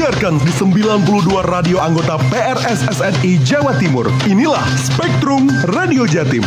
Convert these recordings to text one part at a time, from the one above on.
disiarkan di 92 radio anggota PRSSNI Jawa Timur. Inilah Spektrum Radio Jatim.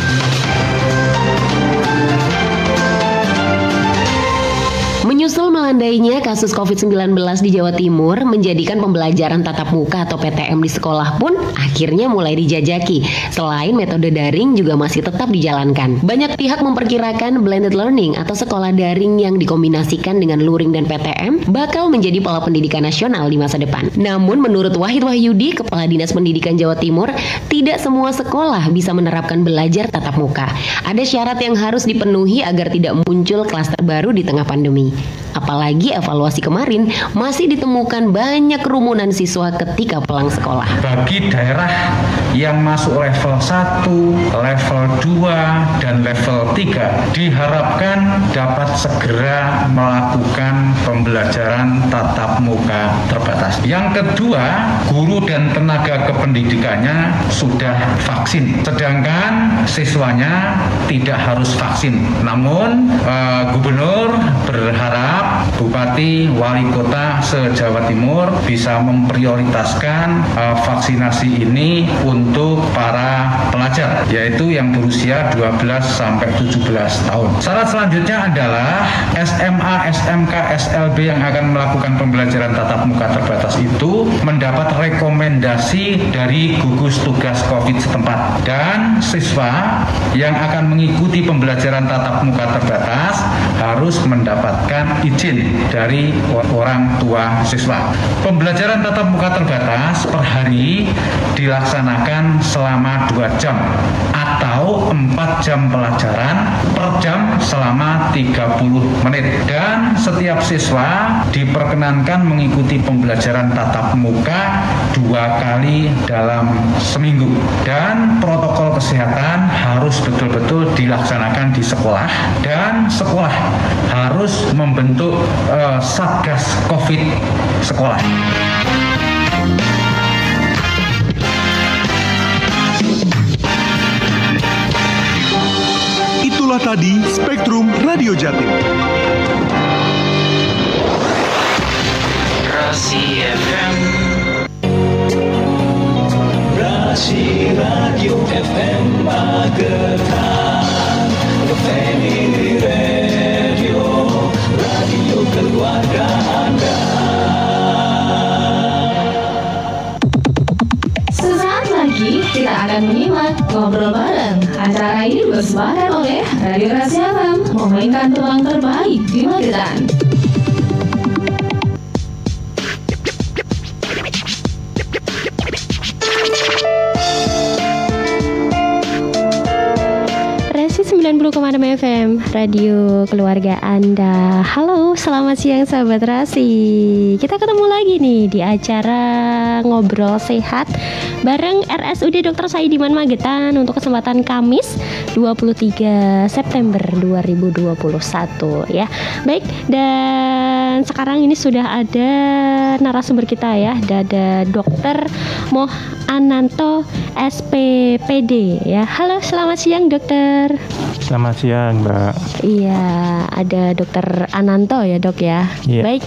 Menyusul melandainya kasus COVID-19 di Jawa Timur menjadikan pembelajaran tatap muka atau PTM di sekolah pun akhirnya mulai dijajaki. Selain metode daring juga masih tetap dijalankan. Banyak pihak memperkirakan blended learning atau sekolah daring yang dikombinasikan dengan luring dan PTM bakal menjadi pola pendidikan nasional di masa depan. Namun menurut Wahid Wahyudi, Kepala Dinas Pendidikan Jawa Timur, tidak semua sekolah bisa menerapkan belajar tatap muka. Ada syarat yang harus dipenuhi agar tidak muncul klaster baru di tengah pandemi. Apalagi evaluasi kemarin masih ditemukan banyak kerumunan siswa ketika pulang sekolah. Bagi daerah yang masuk level 1, level 2, dan level 3 diharapkan dapat segera melakukan pembelajaran tatap muka terbatas. Yang kedua, guru dan tenaga kependidikannya sudah vaksin, sedangkan siswanya tidak harus vaksin. Namun gubernur berharap bupati, wali kota se-Jawa Timur bisa memprioritaskan vaksinasi ini untuk para pelajar, yaitu yang berusia 12 sampai 17 tahun. Syarat selanjutnya adalah SMA, SMK, SLB yang akan melakukan pembelajaran tatap muka terbatas itu mendapat rekomendasi dari gugus tugas COVID setempat, dan siswa yang akan mengikuti pembelajaran tatap muka terbatas harus mendapatkan izin dari orang tua siswa. Pembelajaran tatap muka terbatas per hari dilaksanakan selama 2 jam atau 4 jam pelajaran per jam selama 30 menit. Dan setiap siswa diperkenankan mengikuti pembelajaran tatap muka 2 kali dalam seminggu. Dan protokol kesehatan harus betul-betul dilaksanakan di sekolah, dan sekolah harus membentuk Satgas COVID sekolah. Itulah tadi Spektrum Radio Jatim. Rasi FM, Rasi Radio FM Magetan, Family Radio, radio keluarga Anda. Sesaat lagi kita akan menyimak Ngobrol Bareng. Acara ini dipersembahkan oleh Radio Rasi FM, memainkan tulang terbaik di Magetan. Rasi 90,6 FM, radio keluarga Anda. Halo, selamat siang sahabat Rasi. Kita ketemu lagi nih di acara Ngobrol Sehat bareng RSUD Dr. Saidiman Magetan untuk kesempatan Kamis 23 September 2021 ya. Baik, dan sekarang ini sudah ada narasumber kita ya. Ada Dr. Moh Ananto SPPD ya. Halo, selamat siang dokter. Selamat siang Mbak. Iya, ada Dokter Ananto ya dok ya. Iya. Baik,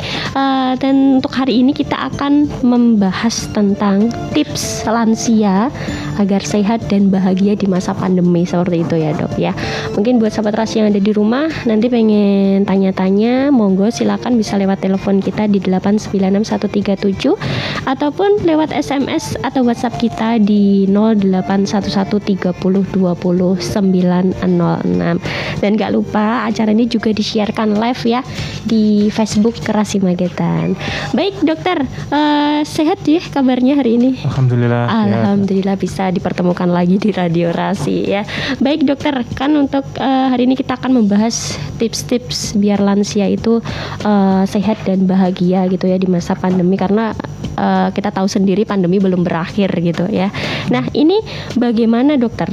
dan untuk hari ini kita akan membahas tentang tips lansia agar sehat dan bahagia di masa pandemi seperti itu ya dok ya. Mungkin buat sahabat Rasi yang ada di rumah nanti pengen tanya-tanya, monggo silakan bisa lewat telepon kita di 896137 ataupun lewat SMS atau WhatsApp kita di 08113020 906. Dan gak lupa acara ini juga disiarkan live ya di Facebook Rasi Magetan. Baik dokter, sehat ya kabarnya hari ini? Alhamdulillah. Alhamdulillah bisa dipertemukan lagi di Radio Rasi ya. Baik dokter, kan untuk hari ini kita akan membahas tips-tips biar lansia itu sehat dan bahagia gitu ya di masa pandemi, karena kita tahu sendiri pandemi belum berakhir gitu ya. Nah ini bagaimana dokter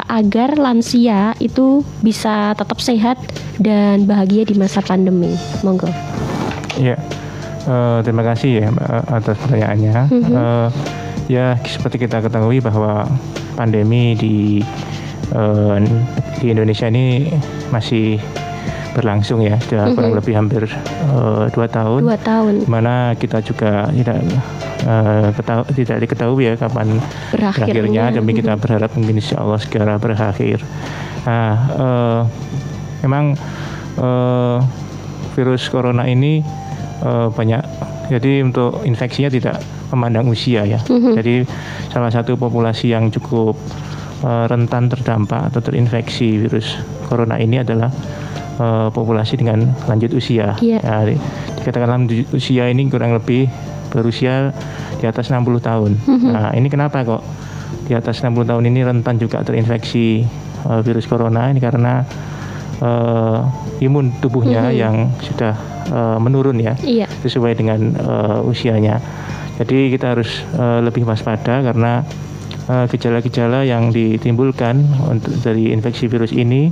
agar lansia itu bisa tetap sehat dan bahagia di masa pandemi? Monggo. Iya, terima kasih ya Mbak atas pertanyaannya. Ya seperti kita ketahui bahwa pandemi di Indonesia ini masih berlangsung ya, sudah kurang lebih hampir 2 tahun. 2 tahun. Mana kita juga tidak diketahui ya kapan berakhirnya. Demi kita berharap mungkin insya Allah segera berakhir. Nah, memang virus corona ini banyak. Jadi untuk infeksinya tidak memandang usia ya. Jadi salah satu populasi yang cukup rentan terdampak atau terinfeksi virus corona ini adalah populasi dengan lanjut usia. Nah, dikatakan lanjut usia ini kurang lebih berusia di atas 60 tahun. Nah, ini kenapa kok di atas 60 tahun ini rentan juga terinfeksi virus corona? Ini karena imun tubuhnya yang sudah menurun ya, sesuai dengan usianya. Jadi kita harus lebih waspada karena gejala-gejala yang ditimbulkan dari infeksi virus ini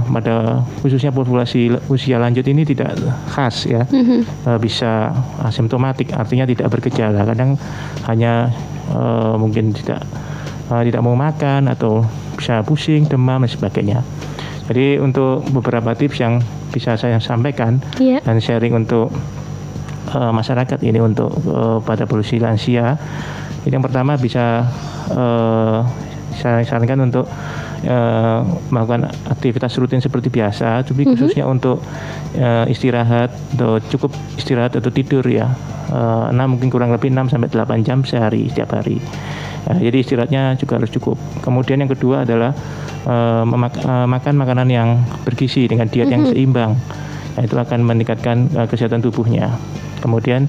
pada khususnya populasi usia lanjut ini tidak khas ya, bisa asimptomatik, artinya tidak bergejala. Kadang hanya mungkin tidak mau makan atau bisa pusing, demam dan sebagainya. Jadi untuk beberapa tips yang bisa saya sampaikan dan sharing untuk masyarakat ini untuk pada populasi lansia, ini yang pertama bisa saya sarankan untuk melakukan aktivitas rutin seperti biasa, tapi khususnya untuk istirahat atau cukup istirahat atau tidur ya, mungkin kurang lebih 6 sampai 8 jam sehari setiap hari. Jadi istirahatnya juga harus cukup. Kemudian yang kedua adalah makan makanan yang bergizi dengan diet yang seimbang. Nah, itu akan meningkatkan kesehatan tubuhnya. Kemudian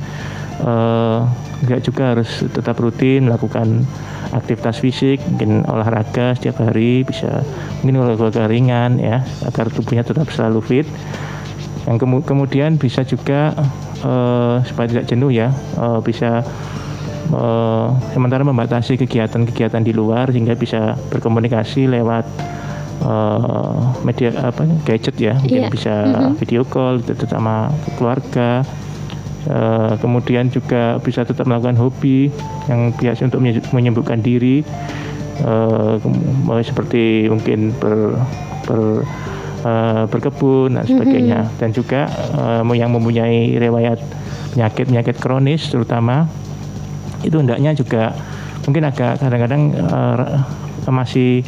juga harus tetap rutin melakukan aktivitas fisik, mungkin olahraga setiap hari, bisa mungkin olahraga ringan ya, agar tubuhnya tetap selalu fit. Yang kemudian bisa juga supaya tidak jenuh ya, bisa sementara membatasi kegiatan-kegiatan di luar sehingga bisa berkomunikasi lewat media gadget ya, mungkin bisa video call sama keluarga. Kemudian juga bisa tetap melakukan hobi yang biasa untuk menyembuhkan diri, seperti mungkin berkebun dan sebagainya. Dan juga yang mempunyai riwayat penyakit kronis terutama, itu hendaknya juga mungkin agak kadang-kadang masih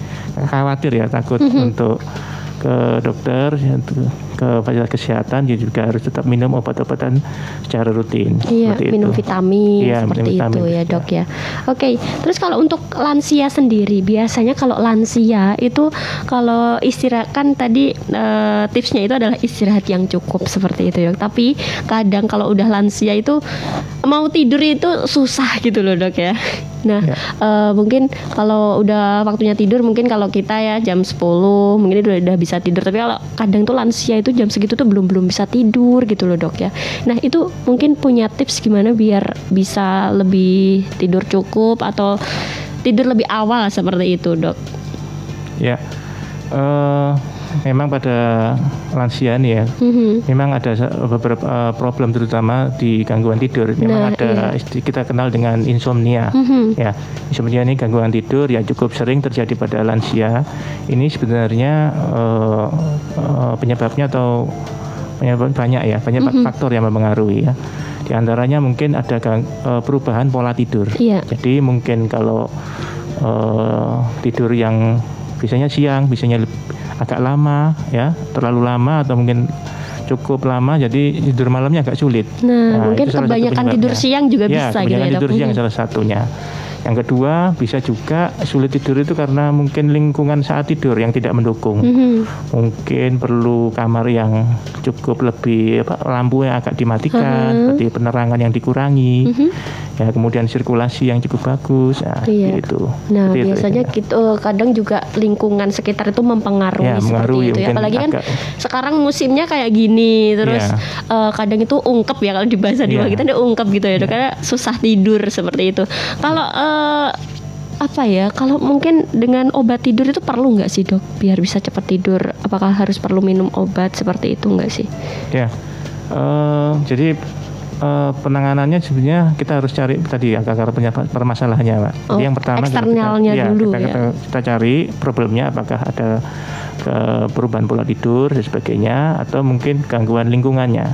khawatir ya, takut untuk ke dokter, ke fasilitas kesehatan, dia juga harus tetap minum obat-obatan secara rutin. Minum vitamin seperti itu ya dok ya. Oke, terus kalau untuk lansia sendiri, biasanya kalau lansia itu kalau istirahat, kan tadi tipsnya itu adalah istirahat yang cukup seperti itu dok. Tapi kadang kalau udah lansia itu mau tidur itu susah gitu loh dok ya. Nah, mungkin kalau udah waktunya tidur, mungkin kalau kita ya jam 10 mungkin udah bisa tidur, tapi kalau kadang tuh lansia itu jam segitu tuh belum bisa tidur gitu loh dok ya. Nah, itu mungkin punya tips gimana biar bisa lebih tidur cukup atau tidur lebih awal seperti itu dok? Ya, memang pada lansia nih ya, memang ada beberapa problem terutama di gangguan tidur. Memang ada kita kenal dengan insomnia. Ya, insomnia ini gangguan tidur yang cukup sering terjadi pada lansia. Ini sebenarnya penyebabnya atau banyak ya, banyak faktor yang mempengaruhi ya. Di antaranya mungkin ada perubahan pola tidur. Jadi mungkin kalau tidur yang biasanya siang, biasanya agak lama ya, terlalu lama atau mungkin cukup lama, jadi tidur malamnya agak sulit. Nah mungkin kebanyakan tidur siang juga bisa gitu ya dok. Tidur siang salah satunya. Yang kedua, bisa juga sulit tidur itu karena mungkin lingkungan saat tidur yang tidak mendukung. Mungkin perlu kamar yang cukup lebih, lampu yang agak dimatikan, seperti penerangan yang dikurangi, ya, kemudian sirkulasi yang cukup bagus. Nah, gitu. Nah, biasanya gitu, kadang juga lingkungan sekitar itu mempengaruhi seperti itu ya. Apalagi kan sekarang musimnya kayak gini, terus kadang itu ungkep ya, kalau di bahasa Jawa kita ada ungkep gitu ya, karena susah tidur seperti itu. Kalau kalau mungkin dengan obat tidur itu perlu nggak sih dok biar bisa cepat tidur? Apakah harus perlu minum obat seperti itu nggak sih? Ya, jadi penanganannya sebenarnya kita harus cari tadi akar permasalahannya, Pak. Jadi yang pertama eksternalnya dulu kita cari problemnya, apakah ada perubahan pola tidur dan sebagainya, atau mungkin gangguan lingkungannya.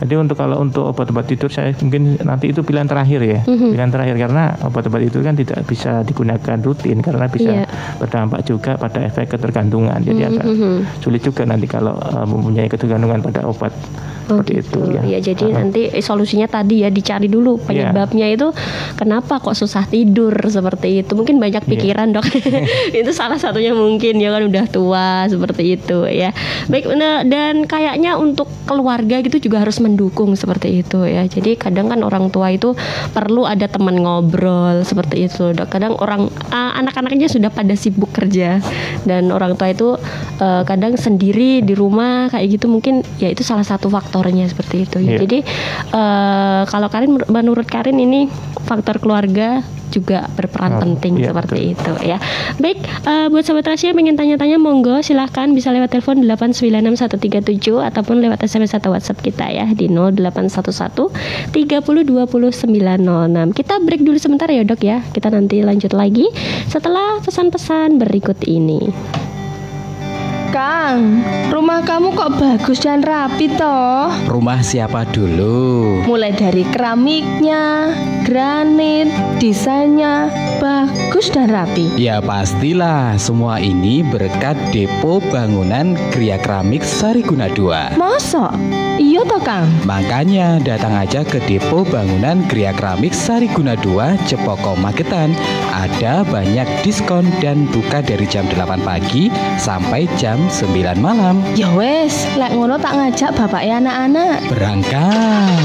Jadi kalau untuk obat-obat tidur saya mungkin nanti itu pilihan terakhir ya, pilihan terakhir, karena obat-obat itu kan tidak bisa digunakan rutin karena bisa berdampak juga pada efek ketergantungan. Jadi agak sulit juga nanti kalau mempunyai ketergantungan pada obat. Seperti itu ya. Ya, jadi nanti solusinya tadi ya dicari dulu penyebabnya itu kenapa kok susah tidur seperti itu. Mungkin banyak pikiran dok. Itu salah satunya mungkin ya kan udah tua seperti itu ya. Baik, dan kayaknya untuk keluarga gitu juga harus mendukung seperti itu ya. Jadi kadang kan orang tua itu perlu ada teman ngobrol seperti itu dok. Kadang anak-anaknya sudah pada sibuk kerja dan orang tua itu kadang sendiri di rumah kayak gitu, mungkin ya itu salah satu faktornya seperti itu ya. Jadi kalau menurut Karin ini faktor keluarga juga berperan penting seperti itu ya. Baik, buat Sobat Rahasia yang ingin tanya-tanya monggo silahkan bisa lewat telepon 896137 ataupun lewat SMS atau WhatsApp kita ya di 0811 30 20 906. Kita break dulu sebentar ya dok ya. Kita nanti lanjut lagi setelah pesan-pesan berikut ini. Kang, rumah kamu kok bagus dan rapi toh? Rumah siapa dulu? Mulai dari keramiknya, granit, desainnya, bagus dan rapi. Ya pastilah, semua ini berkat Depo Bangunan Gria Keramik Sariguna 2. Masa? Iya toh Kang? Makanya datang aja ke Depo Bangunan Gria Keramik Sariguna 2 Cepoko Magetan. Ada banyak diskon dan buka dari jam 8 pagi sampai jam 9 malam. Ya wes, lek ngono tak ngajak bapak ya anak-anak. Berangkat.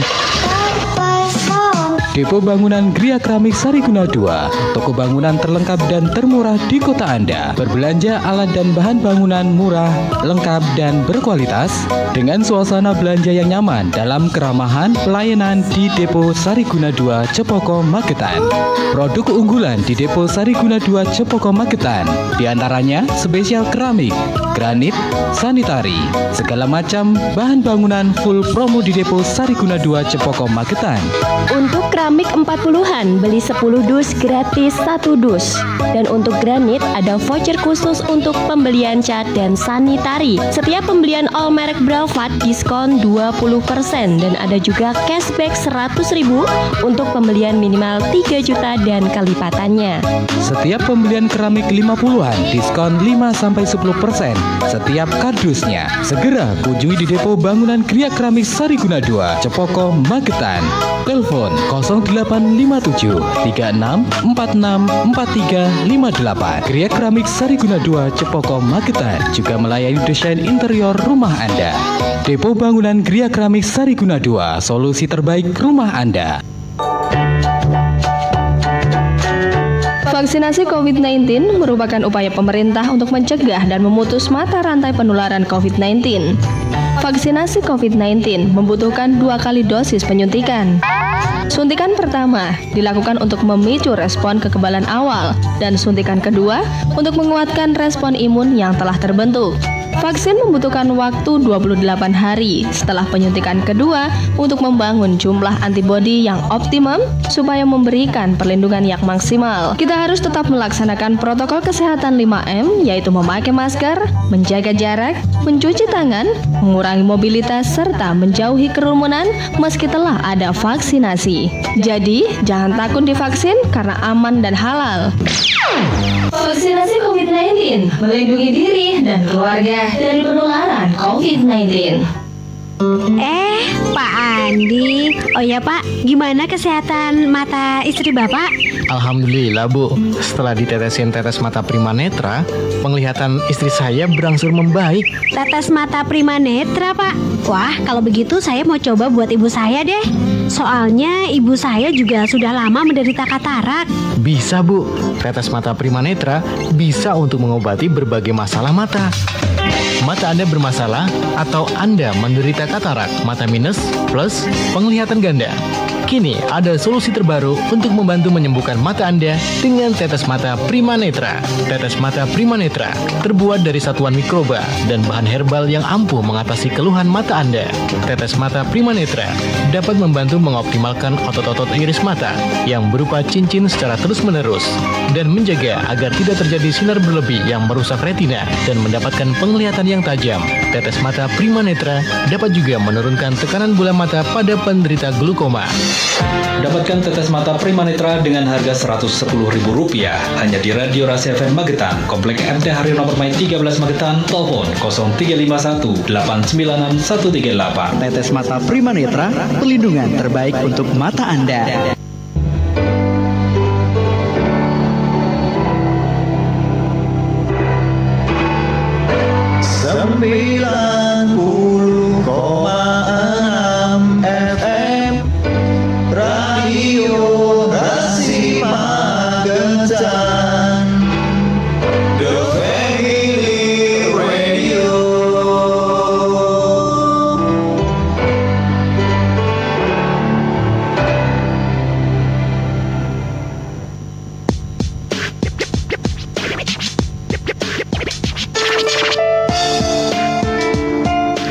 Depo Bangunan Gria Keramik Sariguna 2, toko bangunan terlengkap dan termurah di kota Anda. Berbelanja alat dan bahan bangunan murah, lengkap dan berkualitas dengan suasana belanja yang nyaman dalam keramahan pelayanan di Depo Sariguna 2 Cepoko Magetan. Produk unggulan di Depo Sariguna 2 Cepoko Magetan di antaranya spesial keramik, granit, sanitari, segala macam bahan bangunan full promo di Depo Sariguna 2 Cepoko Magetan. Untuk keramik 40-an beli 10 dus gratis 1 dus. Dan untuk granit ada voucher khusus untuk pembelian cat dan sanitari. Setiap pembelian all merek Bravad diskon 20% dan ada juga cashback 100.000 untuk pembelian minimal 3 juta dan kelipatannya. Setiap pembelian keramik 50-an diskon 5-10% setiap kardusnya. Segera kunjungi di Depo Bangunan Gria Keramik Sariguna 2 Cepoko Magetan. Telepon 0857 36 46 43 58. Gria Keramik Sariguna 2 Cepoko Magetan juga melayani desain interior rumah Anda. Depo Bangunan Gria Keramik Sariguna 2, solusi terbaik rumah Anda. Vaksinasi COVID-19 merupakan upaya pemerintah untuk mencegah dan memutus mata rantai penularan COVID-19. Vaksinasi COVID-19 membutuhkan 2 kali dosis penyuntikan. Suntikan pertama dilakukan untuk memicu respon kekebalan awal dan suntikan kedua untuk menguatkan respon imun yang telah terbentuk. Vaksin membutuhkan waktu 28 hari setelah penyuntikan kedua untuk membangun jumlah antibodi yang optimum supaya memberikan perlindungan yang maksimal. Kita harus tetap melaksanakan protokol kesehatan 5M, yaitu memakai masker, menjaga jarak, mencuci tangan, mengurangi mobilitas, serta menjauhi kerumunan meski telah ada vaksinasi. Jadi, jangan takut divaksin karena aman dan halal. Vaksinasi COVID-19 melindungi diri dan keluarga dari penularan COVID-19. Pak Andi. Oh ya Pak, gimana kesehatan mata istri Bapak? Alhamdulillah Bu, setelah ditetesin tetes mata Primanetra, penglihatan istri saya berangsur membaik. Tetes mata Primanetra Pak? Wah, kalau begitu saya mau coba buat ibu saya deh. Soalnya ibu saya juga sudah lama menderita katarak. Bisa Bu, tetes mata Primanetra bisa untuk mengobati berbagai masalah mata. Mata Anda bermasalah atau Anda menderita katarak, mata minus, plus, penglihatan ganda. Kini ada solusi terbaru untuk membantu menyembuhkan mata Anda dengan tetes mata Prima Netra. Tetes mata Prima Netra terbuat dari satuan mikroba dan bahan herbal yang ampuh mengatasi keluhan mata Anda. Tetes mata Prima Netra dapat membantu mengoptimalkan otot-otot iris mata yang berupa cincin secara terus-menerus dan menjaga agar tidak terjadi sinar berlebih yang merusak retina dan mendapatkan penglihatan yang tajam. Tetes mata Prima Netra dapat juga menurunkan tekanan bola mata pada penderita glukoma. Dapatkan tetes mata Prima Netra dengan harga Rp110.000 hanya di Radio Rasi FM Magetan, Komplek MT Haryono Permai 13 Magetan, telepon 0351 896 138. Tetes mata Prima Netra, perlindungan terbaik untuk mata Anda.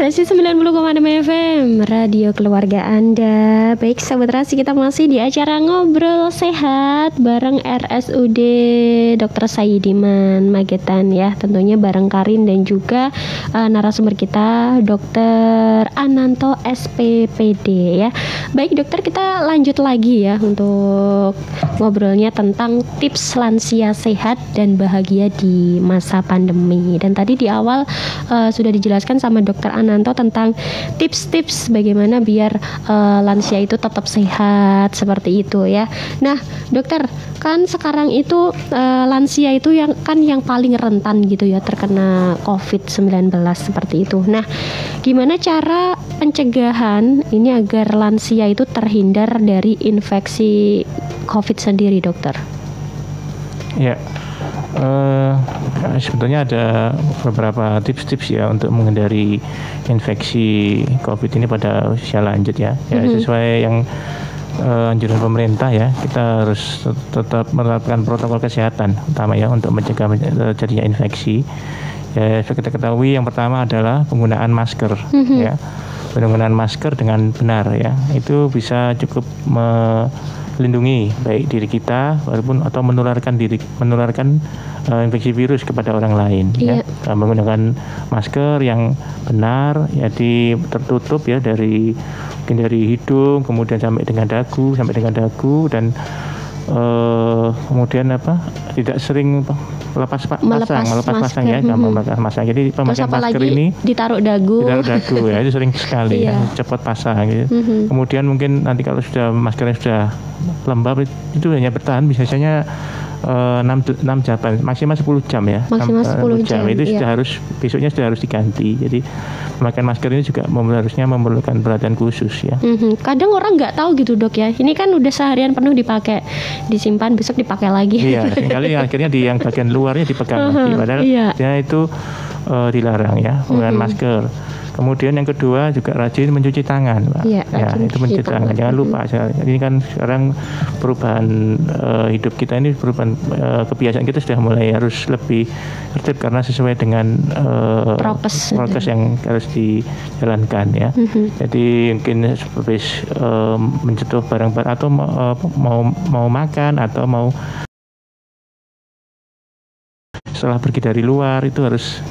Rasi 90,6 FM, radio keluarga Anda. Baik sahabat Rasi, kita masih di acara Ngobrol Sehat bareng RSUD Dr. Saidiman Magetan ya. Tentunya bareng Karin dan juga narasumber kita Dr. Ananto SPPD ya. Baik dokter, kita lanjut lagi ya untuk ngobrolnya tentang tips lansia sehat dan bahagia di masa pandemi. Dan tadi di awal sudah dijelaskan sama Dr. Ananto tentang tips-tips bagaimana biar lansia itu tetap sehat seperti itu ya. Nah dokter, kan sekarang itu lansia itu yang paling rentan gitu ya terkena COVID-19 seperti itu. Nah gimana cara pencegahan ini agar lansia itu terhindar dari infeksi COVID sendiri dokter? Ya, sebetulnya ada beberapa tips-tips ya untuk menghindari infeksi COVID ini pada usia lanjut ya. Sesuai yang anjuran pemerintah ya, kita harus tetap menerapkan protokol kesehatan utama ya untuk mencegah terjadinya infeksi. Ya, kita ketahui yang pertama adalah penggunaan masker ya. Penggunaan masker dengan benar ya, itu bisa cukup melindungi baik diri kita walaupun atau menularkan infeksi virus kepada orang lain ya. Menggunakan masker yang benar ya, tertutup ya dari hidung kemudian sampai dengan dagu dan kemudian tidak sering melepas pasang ya, melepas pasang. Jadi pemakaian masker ini ditaruh dagu ya, itu sering sekali ya, cepat pasang gitu. Kemudian mungkin nanti kalau maskernya sudah lembab itu hanya bertahan biasanya 6 jam, maksimal 10 jam ya. Maksimal 10 jam. Itu besoknya sudah harus diganti. Jadi pemakaian masker ini juga harusnya memerlukan perhatian khusus ya. Kadang orang nggak tahu gitu dok ya. Ini kan udah seharian penuh dipakai, disimpan besok dipakai lagi. Iya, sekali akhirnya di yang bagian luarnya dipegang lagi. Padahal itu dilarang ya penggunaan masker. Kemudian yang kedua juga rajin mencuci tangan, Pak. Ya, itu mencuci tangan. Jangan lupa. Ini kan sekarang perubahan hidup kita ini, perubahan kebiasaan kita sudah mulai harus lebih tertib karena sesuai dengan prokes yang harus dijalankan ya. Jadi mungkin habis menyentuh barang-barang atau mau makan atau mau setelah pergi dari luar itu harus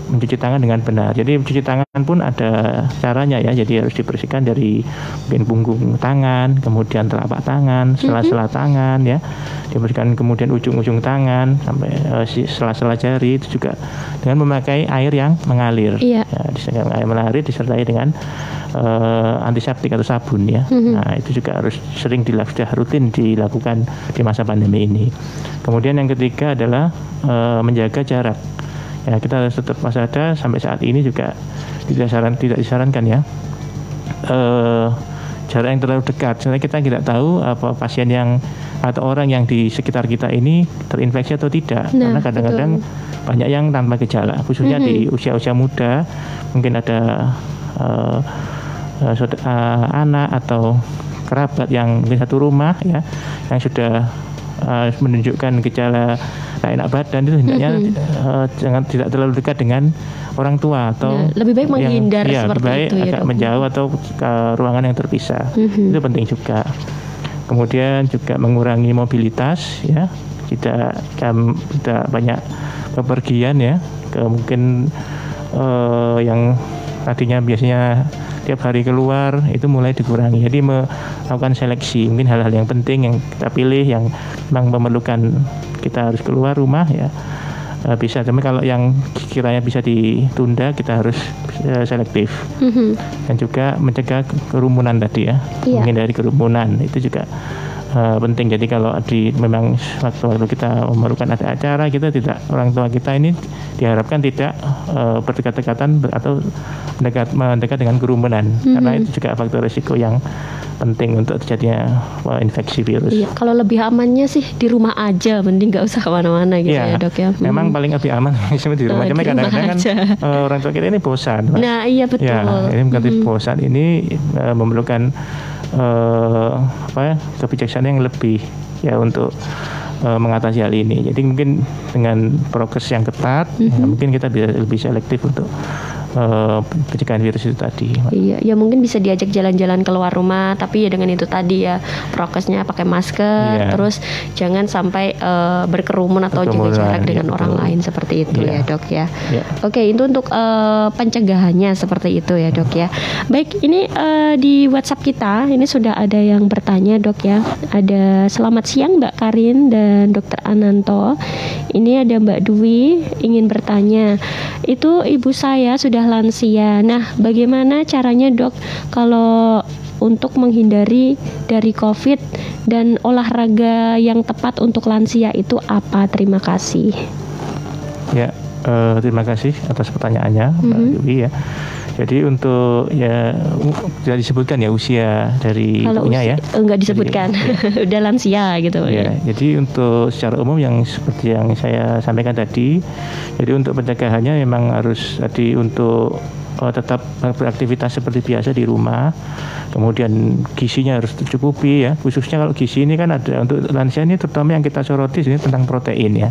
mencuci tangan dengan benar. Jadi mencuci tangan pun ada caranya ya. Jadi harus dibersihkan dari mungkin punggung tangan, kemudian telapak tangan, sela-sela tangan ya. Dibersihkan kemudian ujung-ujung tangan sampai sela-sela jari, itu juga dengan memakai air yang mengalir. Ya, air mengalir disertai dengan antiseptik atau sabun ya. Nah, itu juga harus sering sudah rutin dilakukan di masa pandemi ini. Kemudian yang ketiga adalah menjaga jarak. Ya, kita harus tetap waspada. Sampai saat ini juga tidak disarankan ya jarak yang terlalu dekat. Sebenarnya kita tidak tahu apa pasien yang atau orang yang di sekitar kita ini terinfeksi atau tidak. Karena kadang-kadang banyak yang tanpa gejala, khususnya di usia-usia muda. Mungkin ada anak atau kerabat yang mungkin satu rumah ya, yang sudah menunjukkan gejala tak enak badan, itu hendaknya jangan tidak terlalu dekat dengan orang tua atau lebih baik menghindar seperti baik itu ya, agak Dok. menjauh atau ke ruangan yang terpisah. Itu penting juga. Kemudian juga mengurangi mobilitas ya, tidak banyak bepergian ya, mungkin yang tadinya biasanya tiap hari keluar itu mulai dikurangi. Jadi melakukan seleksi, mungkin hal-hal yang penting yang kita pilih, yang memang memerlukan kita harus keluar rumah ya, bisa. Tapi kalau yang kiranya bisa ditunda, kita harus selektif. Dan juga mencegah kerumunan tadi ya, menghindari kerumunan itu juga penting. Jadi kalau memang waktu kita memerlukan ada acara, kita tidak, orang tua kita ini diharapkan tidak berdekat-dekatan atau mendekat dengan kerumunan, karena itu juga faktor risiko yang penting untuk terjadinya infeksi virus. Iya, kalau lebih amannya sih di rumah aja, mending nggak usah kemana-mana gitu ya, Dok ya. Memang paling lebih aman di rumah. Cuma kadang-kadang kan orang tua kita ini bosan. Nah iya betul. Ya, ini bukan bosan, ini memerlukan kebijaksanaan yang lebih ya untuk mengatasi hal ini. Jadi mungkin dengan prokes yang ketat, ya, mungkin kita bisa lebih selektif untuk pencegahan virus itu tadi. Iya, ya mungkin bisa diajak jalan-jalan keluar rumah, tapi ya dengan itu tadi ya, prokesnya pakai masker, terus jangan sampai berkerumun atau jaga jarak dengan orang lain seperti itu ya, Dok ya. Oke, itu untuk pencegahannya seperti itu ya, Dok ya. Baik, ini di WhatsApp kita ini sudah ada yang bertanya, Dok ya. Ada selamat siang Mbak Karin dan Dr. Ananto. Ini ada Mbak Dwi ingin bertanya. Itu ibu saya sudah lansia. Nah, bagaimana caranya, Dok, kalau untuk menghindari dari COVID dan olahraga yang tepat untuk lansia itu apa? Terima kasih. Ya, terima kasih atas pertanyaannya, Mbak Dwi ya. Jadi untuk ya sudah disebutkan ya usia dari ibunya ya. Enggak disebutkan. Udah lansia gitu ya. Jadi untuk secara umum yang seperti yang saya sampaikan tadi, jadi untuk pencegahannya memang harus tadi untuk tetap beraktivitas seperti biasa di rumah. Kemudian gizinya harus tercukupi ya. Khususnya kalau gizi ini kan ada untuk lansia ini, terutama yang kita soroti ini tentang protein ya.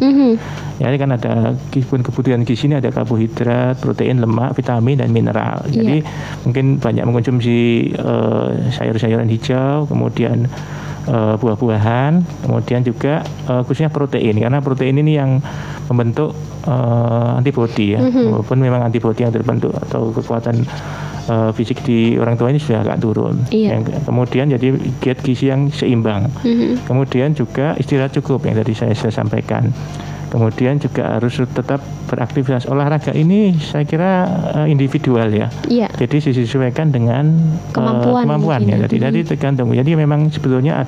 Ya, ini kan ada kebutuhan gizi ini, ada karbohidrat, protein, lemak, vitamin dan mineral. Jadi mungkin banyak mengkonsumsi sayur-sayuran hijau, kemudian buah-buahan, kemudian juga khususnya protein, karena protein ini yang membentuk antibodi ya, walaupun memang antibodi yang terbentuk atau kekuatan fisik di orang tua ini sudah agak turun. Kemudian jadi diet gizi yang seimbang, kemudian juga istirahat cukup yang tadi saya sampaikan. Kemudian juga harus tetap beraktivitas. Olahraga ini saya kira individual ya. Jadi disesuaikan dengan kemampuan ya. Jadi tergantung. Jadi memang sebetulnya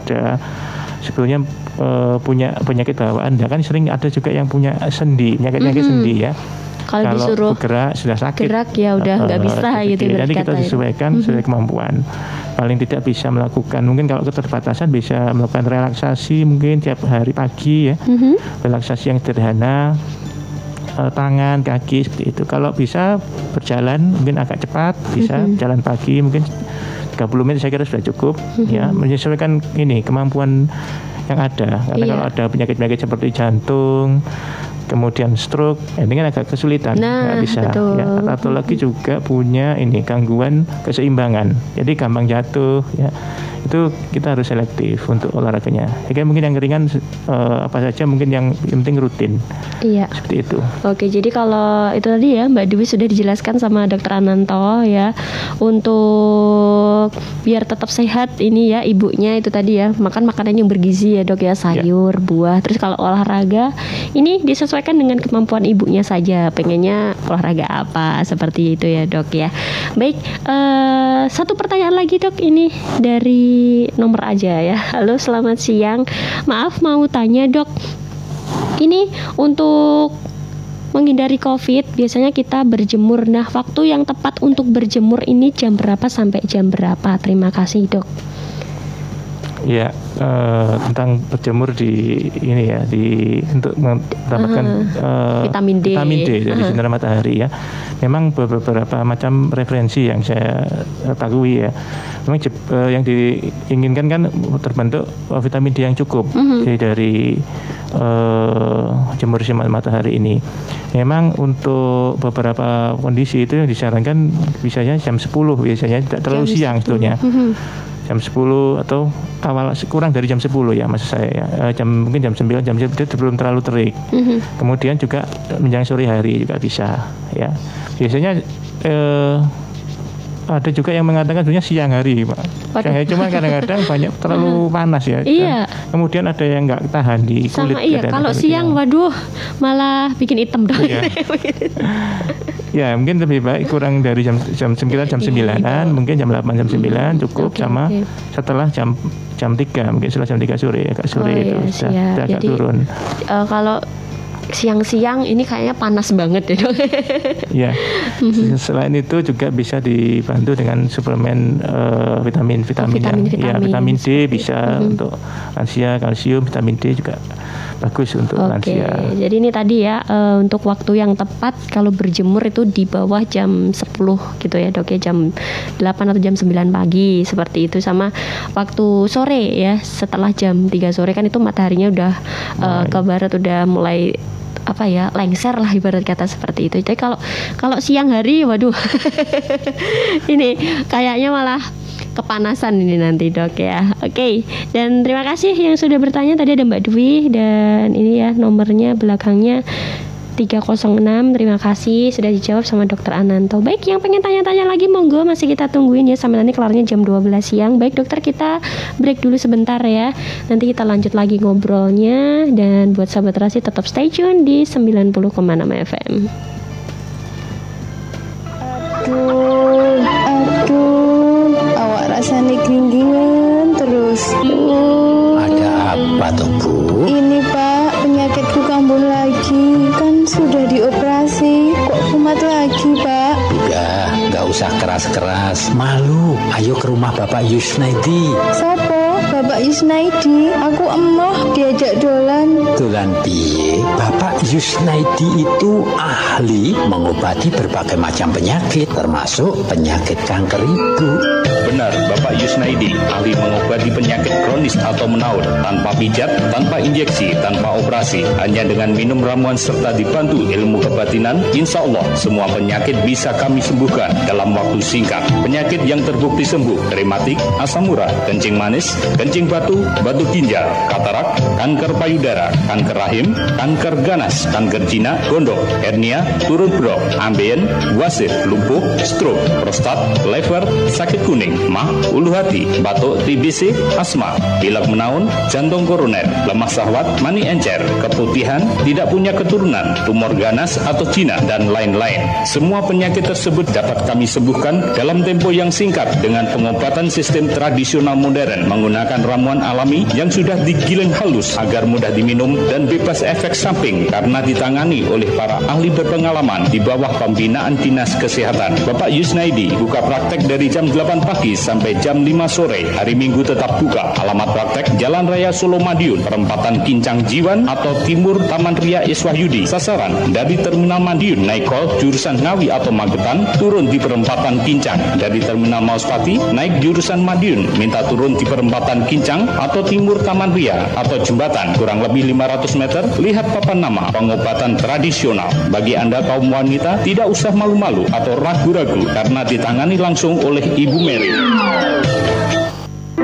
punya penyakit bawaan. Kan sering ada juga yang punya penyakit sendi ya. Kalau disuruh bergerak sudah sakit, gerak ya udah nggak bisa gitu. Jadi kita sesuaikan sesuai kemampuan. Paling tidak bisa melakukan, mungkin kalau keterbatasan bisa melakukan relaksasi mungkin tiap hari pagi ya. Relaksasi yang sederhana, tangan, kaki seperti itu. Kalau bisa berjalan mungkin agak cepat, bisa jalan pagi mungkin 30 menit saya kira sudah cukup ya, menyesuaikan ini kemampuan yang ada. Karena kalau ada penyakit-penyakit seperti jantung, kemudian stroke, ini kan agak kesulitan, nggak bisa. Ya, atau lagi juga punya ini gangguan keseimbangan, jadi gampang jatuh. Ya, itu kita harus selektif untuk olahraganya. Jadi mungkin yang ringan apa saja, mungkin yang penting rutin. Iya. Seperti itu. Oke, jadi kalau itu tadi ya Mbak Dwi sudah dijelaskan sama Dr. Ananto ya, untuk biar tetap sehat ini ya ibunya itu tadi ya, makan makanan yang bergizi ya, Dok ya, sayur, buah. Terus kalau olahraga ini disesuaikan dengan kemampuan ibunya saja, pengennya olahraga apa, seperti itu ya, Dok ya. Baik, satu pertanyaan lagi, Dok, ini dari nomor aja ya. Halo, selamat siang. Maaf mau tanya, Dok. Ini untuk menghindari COVID, biasanya kita berjemur. Nah, waktu yang tepat untuk berjemur ini jam berapa sampai jam berapa? Terima kasih, Dok. Ya, tentang berjemur di ini ya, untuk mendapatkan vitamin D dari sinar matahari ya. Memang beberapa macam referensi yang saya ketahui ya. Memang yang diinginkan kan terbentuk vitamin D yang cukup dari jemur sinar matahari ini. Memang untuk beberapa kondisi itu yang disarankan biasanya jam 10 biasanya, tidak terlalu siang sebetulnya. Jam 10 atau kurang dari jam 10 ya maksud saya ya. Mungkin jam 9, jam 10 itu belum terlalu terik. Kemudian juga menjelang sore hari juga bisa ya. Biasanya ada juga yang mengatakan sebenarnya siang hari, Pak. Siang hari, cuma kadang-kadang banyak terlalu panas ya. Iya. Kemudian ada yang nggak tahan di kulit. Sama iya, kalau siang waduh malah bikin hitam dong. Iya. Ya mungkin lebih baik kurang dari jam 9, jam 9-an, mungkin jam 8, jam 9 cukup, sama setelah jam 3, mungkin setelah jam 3 sore, agak sore itu sudah agak turun. Kalau siang-siang ini kayaknya panas banget ya dok. Ya. Selain itu juga bisa dibantu dengan suplemen vitamin D bisa untuk lansia, kalsium, vitamin D juga bagus untuk lansia. Jadi ini tadi ya untuk waktu yang tepat kalau berjemur itu di bawah jam 10 gitu ya dok ya, jam 8 atau jam 9 pagi seperti itu, sama waktu sore ya setelah jam 3 sore kan itu mataharinya udah ke barat, udah mulai lengser lah ibarat kata seperti itu. Jadi kalau siang hari waduh ini kayaknya malah kepanasan ini nanti dok ya. Oke, dan terima kasih yang sudah bertanya. Tadi ada Mbak Dwi dan ini ya nomornya belakangnya 306. Terima kasih sudah dijawab sama Dokter Ananto. Baik, yang pengen tanya-tanya lagi monggo, masih kita tungguin ya sampai nanti kelarnya jam 12 siang. Baik dokter, kita break dulu sebentar ya. Nanti kita lanjut lagi ngobrolnya, dan buat sahabat Rasi tetap stay tune di 90,6 FM. Aduh, awak rasanya ginggingan terus. Ada apa tuh Bu? Ini Pak, penyakitku kambuh lagi. Kan sudah dioperasi, kok kumat lagi Pak? Udah, gak usah keras-keras. Malu, ayo ke rumah Bapak Yusnaidi. Sopo? Bapak Yusnaidi? Aku emoh diajak dolan. Dolan piye? Bapak Yusnaidi itu ahli mengobati berbagai macam penyakit, termasuk penyakit kanker ibu. Benar, Bapak Yusnaidi ahli mengobati penyakit kronis atau menaun, tanpa pijat, tanpa injeksi, tanpa operasi, hanya dengan minum ramuan serta dibantu ilmu kebatinan. Insya Allah semua penyakit bisa kami sembuhkan dalam waktu singkat. Penyakit yang terbukti sembuh: rematik, asam urat, kencing manis, kencing batu, batu ginjal, katarak, kanker payudara, kanker rahim, kanker ganas, kanker jinak, gondok, hernia, turun brok, ambeien, wasir, lumpuh, stroke, prostat, liver, sakit kuning, mah, ulu hati, batuk, TBC, asma, pilek menaun, jantung koroner, lemah syahwat, mani encer, keputihan, tidak punya keturunan, tumor ganas atau jinak, dan lain-lain. Semua penyakit tersebut dapat kami sembuhkan dalam tempo yang singkat dengan pengobatan sistem tradisional modern menggunakan ramuan alami yang sudah digiling halus agar mudah diminum dan bebas efek samping karena ditangani oleh para ahli berpengalaman di bawah pembinaan Dinas Kesehatan. Bapak Yusnaidi buka praktek dari jam 8 pagi sampai jam 5 sore. Hari Minggu tetap buka. Alamat praktek Jalan Raya Solo Madiun, perempatan Kincang Jiwan atau Timur Taman Ria Iswahyudi. Sasaran dari Terminal Madiun naik Kol jurusan Ngawi atau Magetan, turun di perempatan Kincang. Dari Terminal Mauspati naik jurusan Madiun, minta turun di perempatan Kincang atau Timur Taman Ria atau Jembatan, kurang lebih 500 meter. Lihat papan nama pengobatan tradisional. Bagi Anda kaum wanita, tidak usah malu-malu atau ragu-ragu karena ditangani langsung oleh Ibu Mary.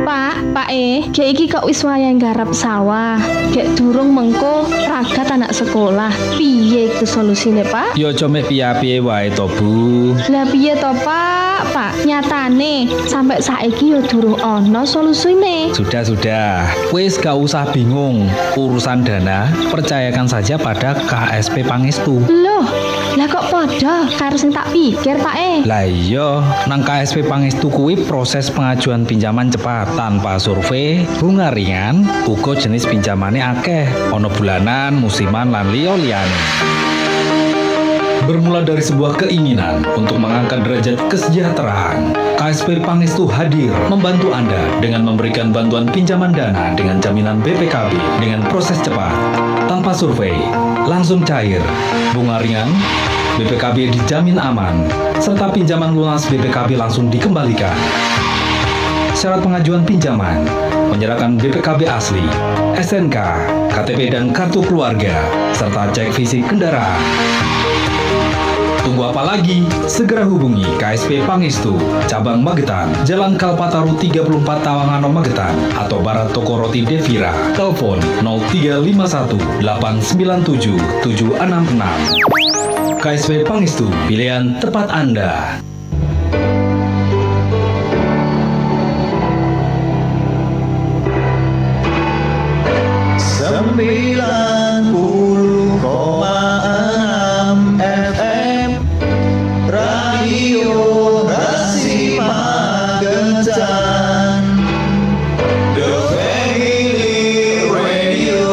Pak kayak iki kok wis wayang garap sawah, kayak durung mengko ragat anak sekolah. Piye itu solusine Pak? Yo cuma piye wae to Bu. Lah piye to Pak? Nyatane sampai saiki yo durung ono solusine. Sudah, wis gak usah bingung. Urusan dana percayakan saja pada KSP Pangestu. Loh, lah kok podo karo sing tak pikir Pak Lah iya, nang KSP Pangestu kuwi proses pengajuan pinjaman cepat tanpa survei, bunga ringan, uga jenis pinjamane akeh, ono bulanan, musiman lan liya-liyane. Bermula dari sebuah keinginan untuk mengangkat derajat kesejahteraan, KSP Pangestu hadir membantu Anda dengan memberikan bantuan pinjaman dana dengan jaminan BPKB dengan proses cepat, tanpa survei, langsung cair, bunga ringan, BPKB dijamin aman, serta pinjaman lunas BPKB langsung dikembalikan. Syarat pengajuan pinjaman, menyerahkan BPKB asli, SNK, KTP dan kartu keluarga, serta cek fisik kendaraan. Tunggu apa lagi? Segera hubungi KSP Pangestu, Cabang Magetan, Jalan Kalpataru 34 Tawangano Magetan, atau Barat Toko Roti Devira. Telepon 0351 897 766. KSP Pangestu, pilihan tepat Anda. 90,6 FM Radio Rasi Magetan, The Family Radio.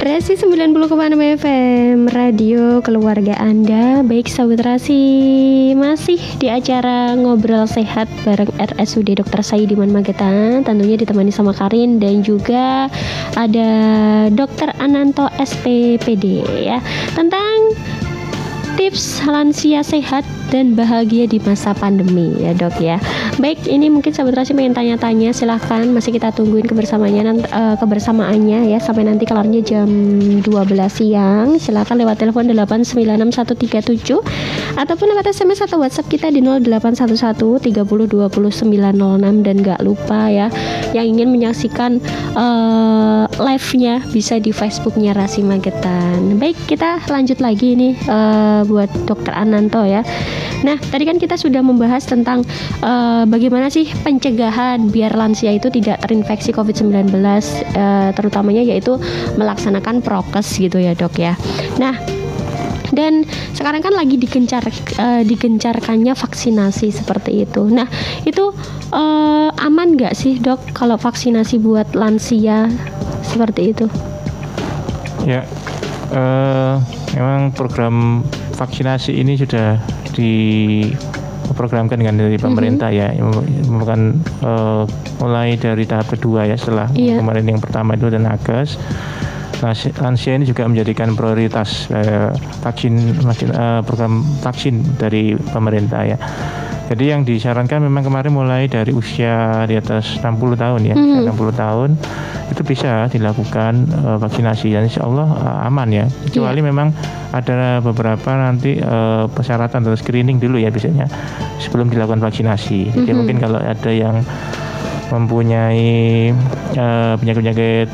Rasi 90,6 FM Radio Keluarga Anda. Baik sahabat Rasi, masih di acara Ngobrol Sehat bareng RSUD Dr. Saidiman Magetan, tentunya ditemani sama Karin dan juga ada Dr. Ananto SPPD ya, tentang tips lansia sehat dan bahagia di masa pandemi ya dok ya. Baik, ini mungkin sahabat Rasi pengen tanya-tanya, silahkan masih kita tungguin kebersamaannya ya sampai nanti kelarnya jam 12 siang. Silahkan lewat telepon 8961137 ataupun lewat SMS atau WhatsApp kita di 081130200906. Dan gak lupa ya, yang ingin menyaksikan live-nya bisa di Facebooknya Rasi Magetan. Baik, kita lanjut lagi nih buat Dr. Ananto ya. Nah, tadi kan kita sudah membahas tentang bagaimana sih pencegahan biar lansia itu tidak terinfeksi COVID-19, terutamanya yaitu melaksanakan prokes gitu ya dok ya. Nah, dan sekarang kan lagi digencarkannya vaksinasi seperti itu. Nah, itu aman nggak sih dok kalau vaksinasi buat lansia seperti itu? Ya, memang program vaksinasi ini sudah diprogramkan dengan dari pemerintah ya, bukan mulai dari tahap kedua ya setelah kemarin yang pertama itu dan nakes. Lansia ini juga menjadikan prioritas program vaksin dari pemerintah ya. Jadi yang disarankan memang kemarin mulai dari usia di atas 60 tahun ya, 60 tahun itu bisa dilakukan vaksinasi dan insya Allah aman ya. Kecuali memang ada beberapa nanti persyaratan atau screening dulu ya biasanya sebelum dilakukan vaksinasi. Jadi mungkin kalau ada yang mempunyai penyakit-penyakit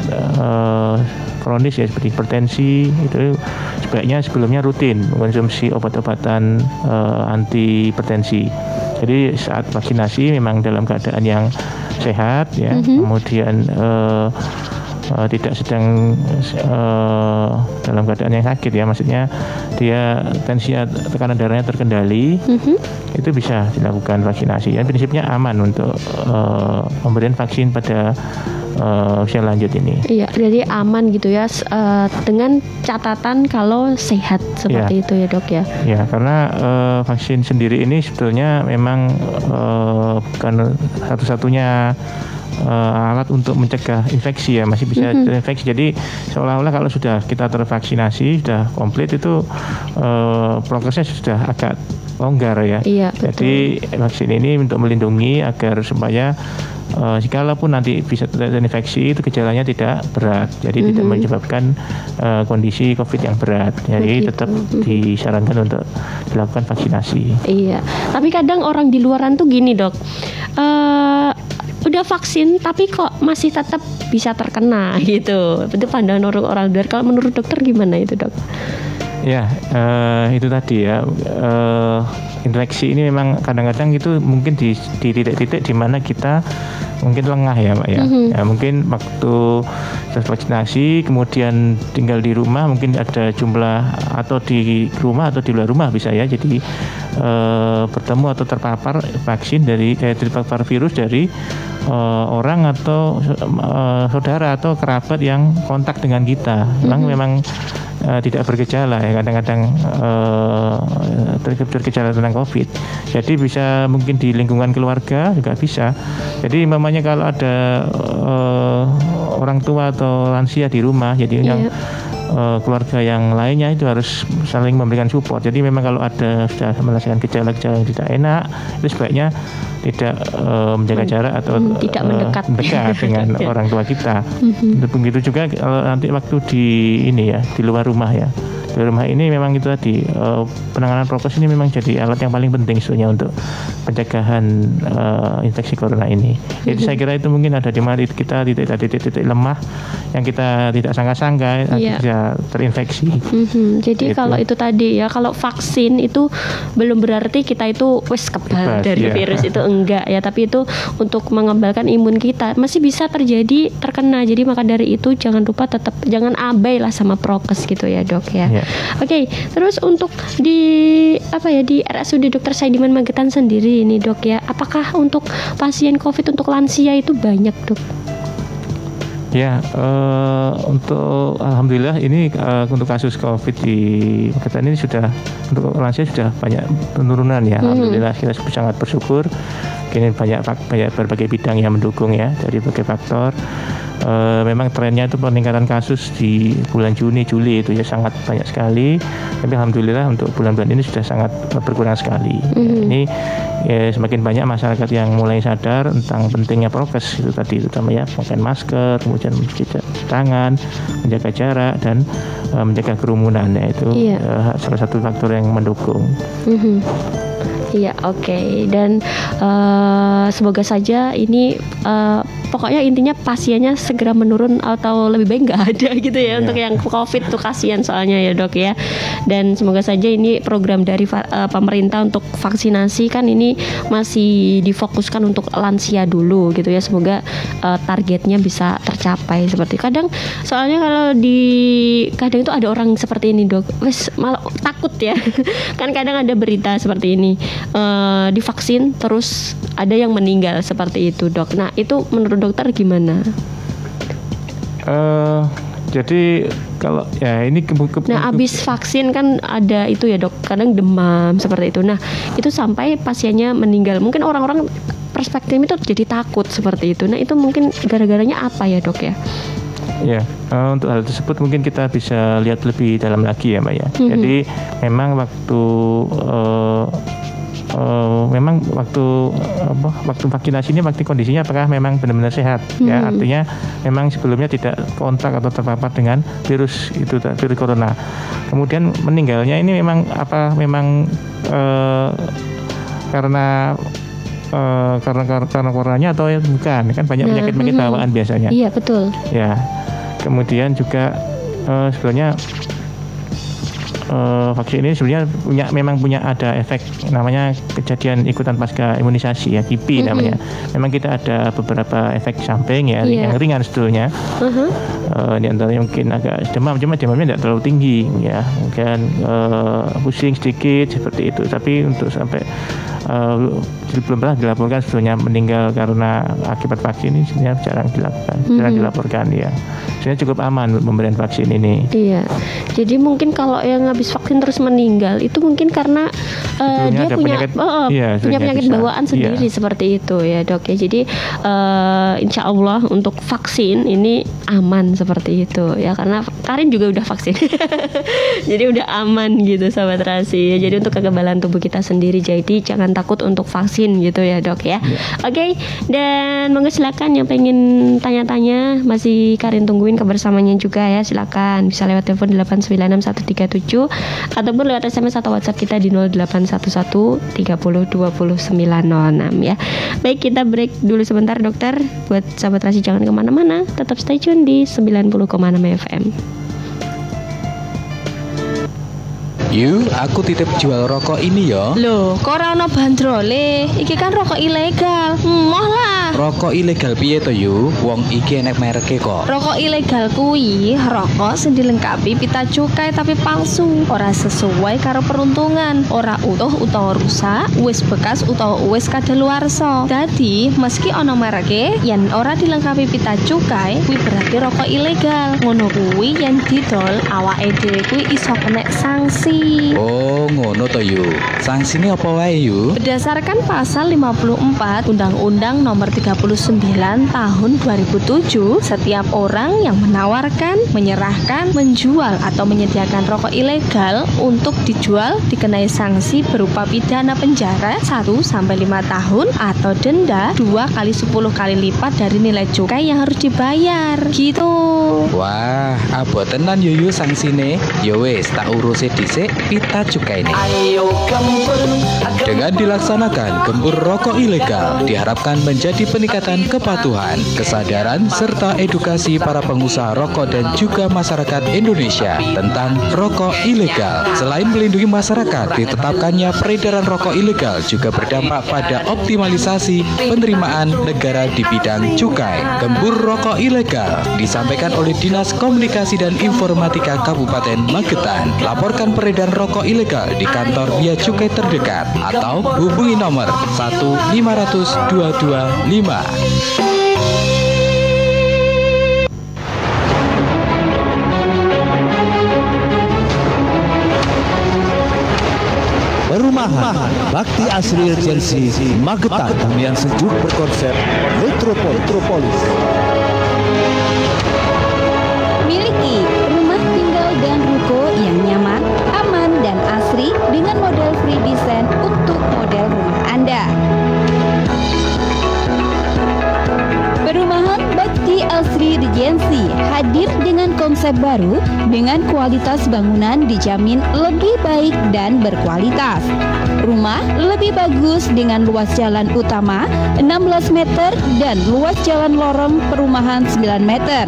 kronis ya seperti hipertensi, itu sebaiknya sebelumnya rutin mengkonsumsi obat-obatan anti hipertensi. Jadi saat vaksinasi memang dalam keadaan yang sehat ya, kemudian tidak sedang dalam keadaan yang sakit ya, maksudnya dia tensi tekanan darahnya terkendali, itu bisa dilakukan vaksinasi. Dan prinsipnya aman untuk pemberian vaksin pada usia lanjut ini. Iya, jadi aman gitu ya, dengan catatan kalau sehat seperti itu ya dok ya. Ya, karena vaksin sendiri ini sebetulnya memang bukan satu-satunya alat untuk mencegah infeksi ya, masih bisa terinfeksi. Jadi seolah-olah kalau sudah kita tervaksinasi sudah komplit itu progresnya sudah agak longgar ya. Iya, jadi vaksin ini untuk melindungi agar supaya jikalaupun nanti bisa terinfeksi itu gejalanya tidak berat, jadi tidak menyebabkan kondisi COVID yang berat. Jadi tetap disarankan untuk dilakukan vaksinasi. Iya, tapi kadang orang di luaran tuh gini dok, udah vaksin tapi kok masih tetap bisa terkena gitu. Itu pandangan orang luar. Kalau menurut dokter gimana itu dok? Ya, itu tadi ya, infeksi ini memang kadang-kadang itu mungkin di titik-titik di mana kita mungkin lengah ya Mbak ya. Ya mungkin waktu vaksinasi kemudian tinggal di rumah mungkin ada jumlah atau di rumah atau di luar rumah bisa ya. Jadi bertemu atau terpapar vaksin terpapar virus dari orang atau saudara atau kerabat yang kontak dengan kita. Memang tidak bergejala ya, kadang-kadang bergejala tentang COVID. Jadi bisa mungkin di lingkungan keluarga juga bisa. Jadi umpamanya kalau ada orang tua atau lansia di rumah, jadi yang keluarga yang lainnya itu harus saling memberikan support. Jadi memang kalau ada sudah merasakan gejala-gejala yang tidak enak, itu sebaiknya tidak menjaga jarak atau tidak mendekat dengan orang tua kita. Begitu juga kalau nanti waktu di luar rumah ya. Di rumah ini memang itu tadi penanganan prokes ini memang jadi alat yang paling penting sebenarnya untuk pencegahan infeksi corona ini. Jadi saya kira itu mungkin ada di mana kita titik-titik lemah yang kita tidak sangka-sangka bisa terinfeksi. Jadi kalau itu tadi ya, kalau vaksin itu belum berarti kita itu kebal dari virus itu, enggak ya, tapi itu untuk mengembalikan imun kita. Masih bisa terkena. Jadi maka dari itu jangan lupa jangan abai lah sama prokes gitu ya Dok ya. Oke, terus untuk di RSUD Dr. Saidiman Magetan sendiri ini Dok ya, apakah untuk pasien COVID untuk lansia itu banyak Dok? Ya, untuk alhamdulillah ini untuk kasus COVID di Magetan ini sudah untuk lansia sudah banyak penurunan ya. Alhamdulillah kita sangat bersyukur. Kini banyak berbagai bidang yang mendukung ya dari berbagai faktor. Memang trennya itu peningkatan kasus di bulan Juni, Juli itu ya sangat banyak sekali. Tapi alhamdulillah untuk bulan-bulan ini sudah sangat berkurang sekali. Ini semakin banyak masyarakat yang mulai sadar tentang pentingnya prokes itu tadi, terutama ya memakai masker, kemudian mencuci tangan, menjaga jarak dan menjaga kerumunan ya itu salah satu faktor yang mendukung. Iya, oke. Dan semoga saja ini pokoknya intinya pasiennya segera menurun atau lebih baik nggak ada gitu ya untuk yang COVID tuh, kasihan soalnya ya Dok ya. Dan semoga saja ini program dari pemerintah untuk vaksinasi kan ini masih difokuskan untuk lansia dulu gitu ya. Semoga targetnya bisa tercapai seperti soalnya kalau kadang itu ada orang seperti ini Dok, malah takut ya. Kan kadang ada berita seperti ini. Divaksin terus ada yang meninggal seperti itu Dok. Nah itu menurut dokter gimana? Jadi kalau ya ini habis vaksin kan ada itu ya Dok, kadang demam seperti itu. Nah itu sampai pasiennya meninggal. Mungkin orang-orang perspektif itu jadi takut seperti itu. Nah itu mungkin gara-garanya apa ya Dok ya? Ya, untuk hal tersebut mungkin kita bisa lihat lebih dalam lagi ya Mbak ya. Jadi memang waktu vaksinasi ini waktu kondisinya apakah memang benar-benar sehat ya, artinya memang sebelumnya tidak kontak atau terpapar dengan virus corona. Kemudian meninggalnya ini memang karena coronanya atau bukan, kan banyak penyakit bawaan biasanya. Iya betul. Ya, kemudian juga sebenarnya vaksin ini sebenarnya memang punya ada efek namanya kejadian ikutan pasca imunisasi ya, KIPI namanya. Memang kita ada beberapa efek samping ya yang ringan sebetulnya. Di antaranya mungkin agak demam, cuma demamnya tidak terlalu tinggi ya, mungkin pusing sedikit seperti itu. Tapi untuk sampai belum pernah dilaporkan sebetulnya meninggal karena akibat vaksin ini sebenarnya jarang dilaporkan ya. Sebenarnya cukup aman pemberian vaksin ini. Iya. Jadi mungkin kalau yang habis vaksin terus meninggal itu mungkin karena dia punya penyakit bawaan sendiri seperti itu ya Dok ya. Jadi insya Allah untuk vaksin ini aman seperti itu ya, karena Karin juga udah vaksin. Jadi udah aman gitu Sahabat Rasi. Jadi untuk kekebalan tubuh kita sendiri, jadi jangan takut untuk vaksin gitu ya Dok ya. Oke, dan monggo silakan yang pengen tanya-tanya, masih Karin tungguin kebersamanya juga ya, silakan bisa lewat telepon 8961137 ataupun lewat SMS atau WhatsApp kita di 0811302096 ya. Baik, kita break dulu sebentar dokter. Buat Sahabat Rasi jangan kemana-mana, tetap stay tune di 90,6 FM. Yu, aku titip jual rokok ini yo. Loh, kok ora ono bandrole? Iki kan rokok ilegal. Moh lah. Rokok ilegal piye to Yu? Wong iki enek mereke kok. Rokok ilegal kuwi rokok sing dilengkapi pita cukai tapi palsu, ora sesuai karo peruntungan, ora utuh utawa rusak, wis bekas utawa wis kadaluwarsa. Dadi, meski ono mereke yen ora dilengkapi pita cukai, kuwi berarti rokok ilegal. Ngono kuwi yen didol awake dhewe kuwi iso kena sanksi. Oh, ngono to Yu. Sanksine apa wae Yu? Berdasarkan pasal 54 Undang-Undang Nomor 39 Tahun 2007, setiap orang yang menawarkan, menyerahkan, menjual atau menyediakan rokok ilegal untuk dijual dikenai sanksi berupa pidana penjara 1-5 tahun atau denda 2 kali 10 kali lipat dari nilai cukai yang harus dibayar. Gitu. Wah, abot tenan Yuyu sanksine. Ya wis, tak urusi dhisik pita cukai ini. Dengan dilaksanakan gempur rokok ilegal diharapkan menjadi peningkatan kepatuhan, kesadaran serta edukasi para pengusaha rokok dan juga masyarakat Indonesia tentang rokok ilegal. Selain melindungi masyarakat, ditetapkannya peredaran rokok ilegal juga berdampak pada optimalisasi penerimaan negara di bidang cukai. Gempur rokok ilegal disampaikan oleh Dinas Komunikasi dan Informatika Kabupaten Magetan. Laporkan peredaran rokok ilegal di kantor Bea Cukai terdekat atau hubungi nomor 1-500-225. Perumahan Bakti Asri Regency Magetan yang sejuk berkonsep Metropolis. Miliki rumah tinggal dan ruko yang nyaman, aman dan asri dengan model free design untuk model rumah Anda. Perumahan Bakti Asri Regency hadir dengan konsep baru dengan kualitas bangunan dijamin lebih baik dan berkualitas. Rumah lebih bagus dengan luas jalan utama 16 meter dan luas jalan lorong perumahan 9 meter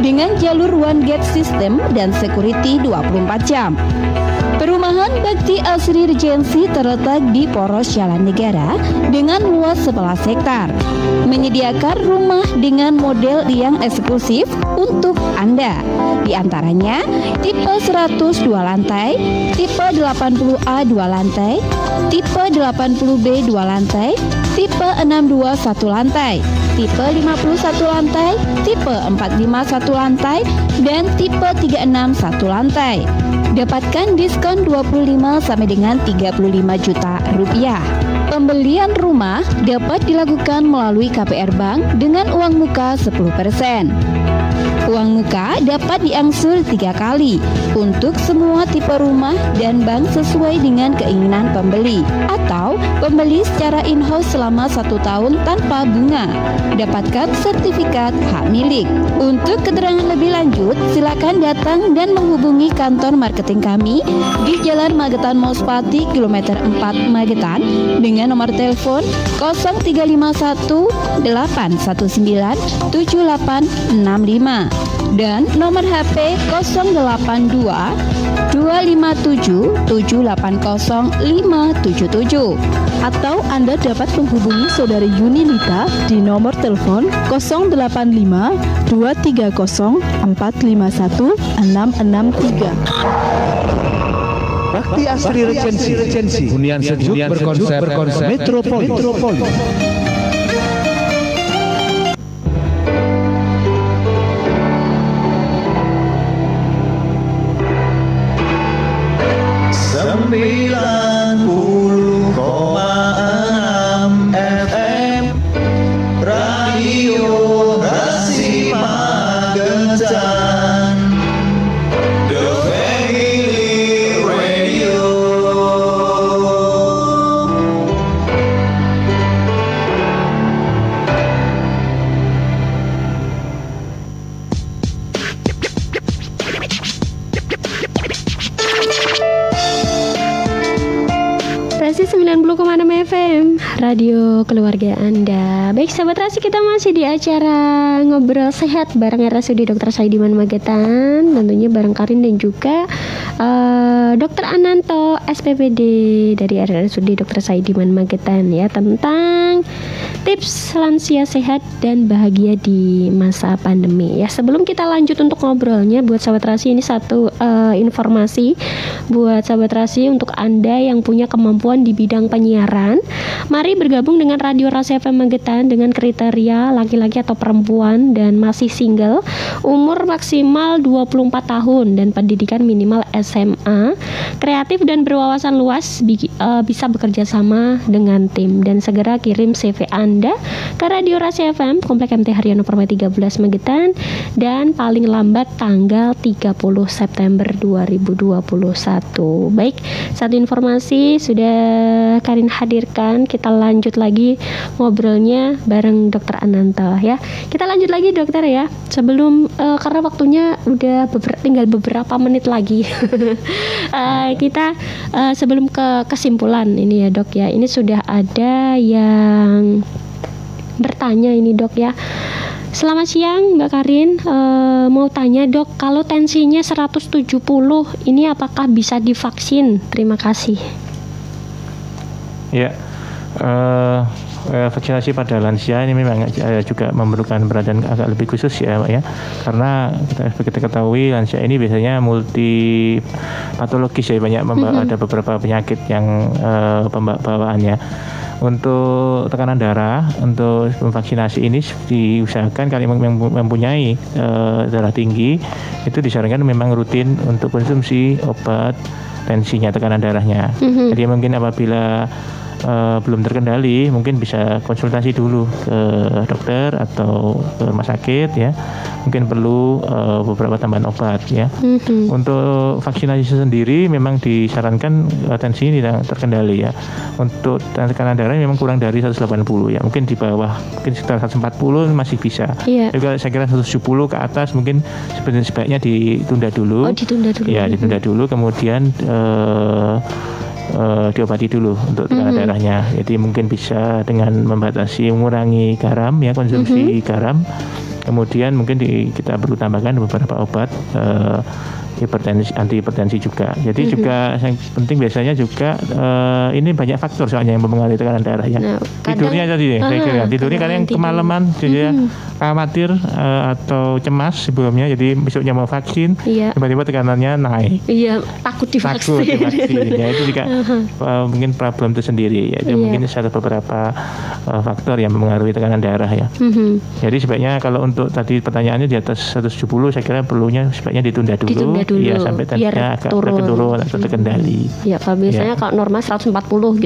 dengan jalur one gate system dan security 24 jam. Perumahan Bakti Asri Regency terletak di poros jalan negara dengan luas 11 hektar. Menyediakan rumah dengan model yang eksklusif untuk Anda. Di antaranya tipe 100 2 lantai, tipe 80A 2 lantai, tipe 80B 2 lantai, tipe 62 1 lantai, tipe 51 lantai, tipe 45 1 lantai, dan tipe 36 1 lantai. Dapatkan diskon 25 sampai dengan 35 juta rupiah. Pembelian rumah dapat dilakukan melalui KPR Bank dengan uang muka 10%. Uang muka dapat diangsur 3 kali untuk semua tipe rumah dan bank sesuai dengan keinginan pembeli, atau pembeli secara in-house selama 1 tahun tanpa bunga. Dapatkan sertifikat hak milik. Untuk keterangan lebih lanjut, silakan datang dan menghubungi kantor marketing kami di Jalan Magetan Mospati kilometer 4 Magetan dengan nomor telepon 0351 819 7865 dan nomor HP 082 257 780 577. Atau Anda dapat menghubungi Saudari Yunilita di nomor telepon 085 230 451 663. Bakti Asri Regency hunian sejuk berkonsep Metropolis. radio keluarga Anda. Baik sahabat Rasi, kita masih di acara Ngobrol Sehat bareng RSUD Dr. Saidiman Magetan, tentunya bareng Karin dan juga Dr. Ananto SPPD dari RSUD Dr. Saidiman Magetan ya, tentang tips lansia sehat dan bahagia di masa pandemi ya. Sebelum kita lanjut untuk ngobrolnya, buat sahabat Rasi ini satu informasi buat sahabat Rasi untuk Anda yang punya kemampuan di bidang penyiaran. Mari bergabung dengan Radio Rasi FM Magetan dengan kriteria laki-laki atau perempuan dan masih single, umur maksimal 24 tahun dan pendidikan minimal SMA, kreatif dan berwawasan luas, bisa bekerja sama dengan tim, dan segera kirim CV Anda ke Radio Rasi FM Komplek MT Haryono Permai 13 Magetan dan paling lambat tanggal 30 September 2021. Baik, satu informasi sudah Karin hadirkan, kita lanjut lagi ngobrolnya bareng Dr. Ananto ya. Kita lanjut lagi dokter ya. Sebelum karena waktunya udah tinggal beberapa menit lagi. Kita sebelum ke kesimpulan ini ya dok ya. Ini sudah ada yang bertanya ini dok ya. Selamat siang Mbak Karin, mau tanya dok, kalau tensinya 170 ini apakah bisa divaksin? Terima kasih. Ya, vaksinasi pada lansia ini memang juga memerlukan perhatian agak lebih khusus ya Mbak ya, karena kita ketahui lansia ini biasanya multi patologis ya, banyak ada beberapa penyakit yang pembawaannya. Untuk tekanan darah, untuk vaksinasi ini diusahakan kalau mempunyai darah tinggi, itu disarankan memang rutin untuk konsumsi obat tensinya, tekanan darahnya. Jadi mungkin apabila belum terkendali, mungkin bisa konsultasi dulu ke dokter atau ke rumah sakit ya. Mungkin perlu beberapa tambahan obat ya. Untuk vaksinasi sendiri memang disarankan tensi ini tidak terkendali ya. Untuk tekanan darah memang kurang dari 180 ya. Mungkin di bawah, mungkin sekitar 140 masih bisa. Juga saya kira 170 ke atas mungkin sebaiknya ditunda dulu. Oh, ditunda dulu. Ya, ditunda dulu, kemudian diobati dulu untuk tekanan darahnya. Jadi mungkin bisa dengan membatasi, mengurangi garam ya, konsumsi garam. Kemudian mungkin kita perlu tambahkan beberapa obat anti hipertensi juga. Jadi juga yang penting biasanya juga ini banyak faktor soalnya yang mempengaruhi tekanan darah ya. Tidurnya tadi ya, saya kira tidurnya kadang yang kemalaman, jadi khawatir atau cemas sebelumnya, jadi besoknya mau vaksin, tiba-tiba tekanannya naik. Iya, takut divaksin. Ya, itu juga mungkin problem tersendiri ya. Itu mungkin ada beberapa faktor yang mempengaruhi tekanan darah ya. Jadi sebaiknya kalau untuk tadi pertanyaannya di atas 170, saya kira perlunya sebaiknya ditunda dulu. Iya, sampai tensinya agak turun atau terkendali. Ya, kalau biasanya kalau normal 140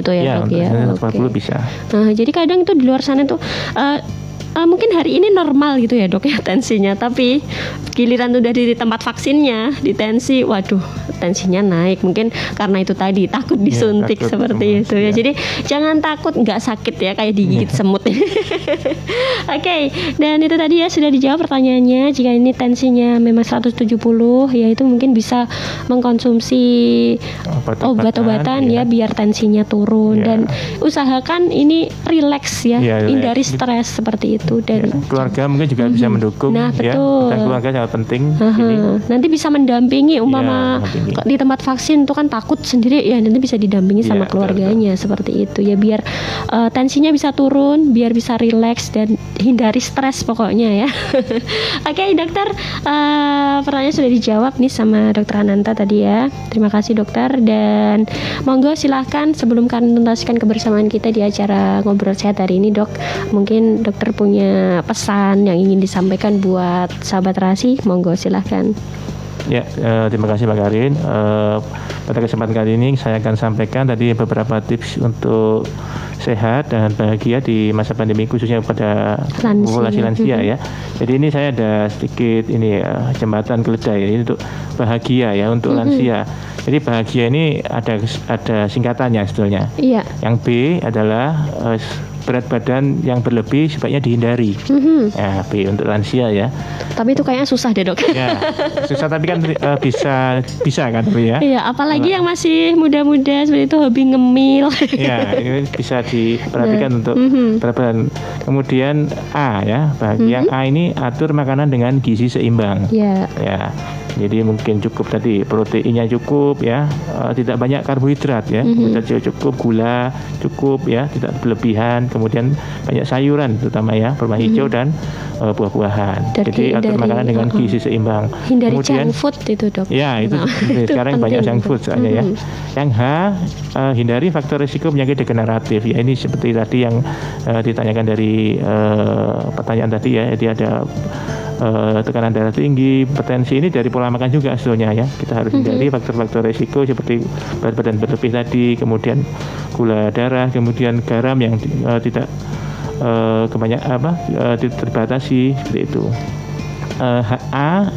gitu ya dok ya. 140 bisa. Nah, jadi kadang itu di luar sana tuh mungkin hari ini normal gitu ya dok ya tensinya, tapi giliran udah di tempat vaksinnya, di tensi, waduh tensinya naik, mungkin karena itu tadi takut disuntik seperti itu ya. Jadi jangan takut, nggak sakit ya, kayak digigit semut. Oke, dan itu tadi ya sudah dijawab pertanyaannya. Jika ini tensinya memang 170 ya, itu mungkin bisa mengkonsumsi obat-obatan ya biar tensinya turun, dan usahakan ini rileks ya, hindari stres seperti itu. Dan keluarga mungkin juga bisa mendukung. Nah, betul. Dan keluarga sangat penting. Nanti bisa mendampingi umpama di tempat vaksin itu kan takut sendiri ya, nanti bisa didampingi sama keluarganya seperti itu ya, biar tensinya bisa turun, biar bisa rileks dan hindari stres pokoknya ya. Oke, dokter, pertanyaan sudah dijawab nih sama Dokter Ananta tadi ya. Terima kasih dokter, dan monggo silahkan sebelum kalian tuntaskan kebersamaan kita di acara Ngobrol Sehat hari ini dok, mungkin dokter punya pesan yang ingin disampaikan buat sahabat Rasi, monggo silahkan. Ya, terima kasih Mbak Karin. Pada kesempatan kali ini saya akan sampaikan tadi beberapa tips untuk sehat dan bahagia di masa pandemi, khususnya pada populasi lansia ya. Jadi ini saya ada sedikit ini jembatan keledai ya, ini untuk bahagia ya untuk lansia. Jadi bahagia ini ada singkatannya sebetulnya. Yang B adalah berat badan yang berlebih sebaiknya dihindari. Ya, B untuk lansia ya. Tapi itu kayaknya susah deh dok. Ya, susah tapi kan bisa kan ya. Iya, apalagi yang masih muda-muda seperti itu hobi ngemil. Ya, ini bisa sangat diperhatikan untuk berat badan. Kemudian A ya, yang A ini atur makanan dengan gizi seimbang. Ya. Jadi mungkin cukup tadi proteinnya cukup ya, tidak banyak karbohidrat ya, cukup gula cukup ya, tidak berlebihan, kemudian banyak sayuran terutama ya, berwarna hijau dan buah-buahan. Jadi atur makanan dengan gizi seimbang. Hindari kemudian junk food itu dok. Ya itu sekarang banyak junk food soalnya ya. Yang H, hindari faktor risiko penyakit degeneratif. Ya ini seperti tadi yang ditanyakan dari pertanyaan tadi ya, jadi ada tekanan darah tinggi, hipertensi, ini dari pola makan juga sebetulnya ya. Kita harus hindari faktor-faktor risiko seperti berat badan berlebih tadi, kemudian gula darah, kemudian garam yang tidak terbatasi seperti itu. HA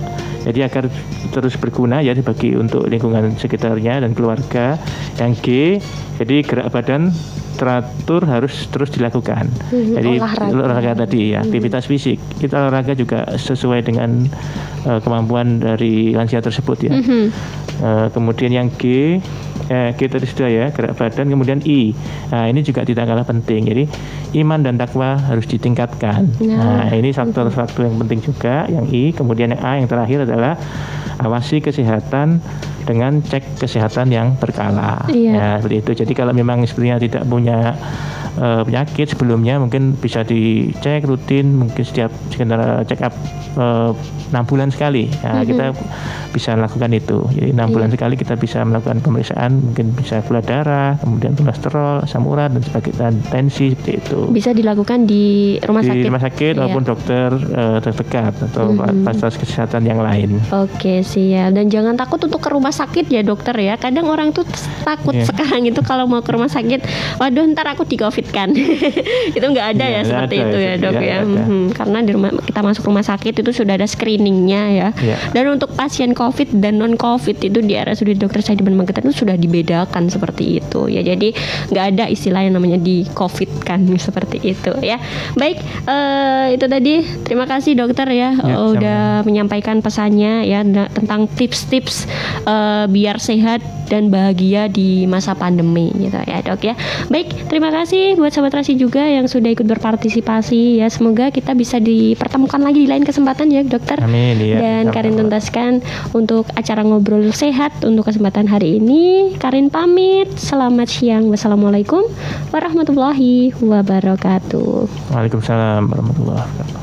jadi agar terus berguna ya bagi untuk lingkungan sekitarnya dan keluarga. Yang G jadi gerak badan teratur harus terus dilakukan. Jadi olahraga tadi ya, aktivitas fisik. Kita olahraga juga sesuai dengan kemampuan dari lansia tersebut ya. Kemudian yang G tadi sudah ya, gerak badan. Kemudian I. Nah, ini juga tidak kalah penting. Jadi iman dan takwa harus ditingkatkan. Nah, ini faktor-faktor yang penting juga. Yang I. Kemudian yang A yang terakhir adalah awasi kesehatan dengan cek kesehatan yang berkala. Ya, seperti itu. Jadi kalau memang sebenarnya tidak punya penyakit sebelumnya, mungkin bisa dicek rutin, mungkin setiap sekitar check up 6 bulan sekali. Nah, kita bisa lakukan itu. Jadi 6 bulan sekali kita bisa melakukan pemeriksaan, mungkin bisa gula darah, kemudian kolesterol, asam urat dan sebagainya, dan tensi seperti itu. Bisa dilakukan di rumah sakit. Di rumah sakit maupun dokter terdekat atau fasilitas kesehatan yang lain. Oke, siap. Dan jangan takut untuk ke rumah sakit ya dokter ya. Kadang orang tuh takut sekarang itu kalau mau ke rumah sakit, waduh ntar aku di COVID kan. Itu nggak ada ya seperti itu ya dok ya. Karena di rumah kita masuk rumah sakit itu sudah ada screeningnya ya. Dan untuk pasien COVID dan non COVID itu di RSUD Dr. Saidiman Magetan itu sudah dibedakan seperti itu ya. Jadi nggak ada istilah yang namanya di COVID kan seperti itu ya. Baik, itu tadi. Terima kasih dokter ya, udah menyampaikan pesannya ya tentang tips-tips biar sehat dan bahagia di masa pandemi gitu ya dok ya. Baik, terima kasih buat Sobat Rasi juga yang sudah ikut berpartisipasi ya. Semoga kita bisa dipertemukan lagi di lain kesempatan ya dokter. Amin ya. Dan Karin tuntaskan untuk acara ngobrol sehat untuk kesempatan hari ini. Karin pamit. Selamat siang. Wassalamualaikum warahmatullahi wabarakatuh. Waalaikumsalam warahmatullahi wabarakatuh.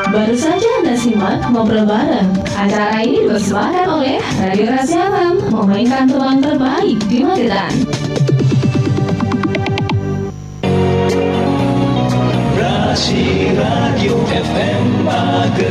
Baru saja Anda simak Ngobrol Bareng. Acara ini dipersembahkan oleh Radio Rasi FM, memainkan peluang terbaik di Magetan. Rasi Radio FM Magetan.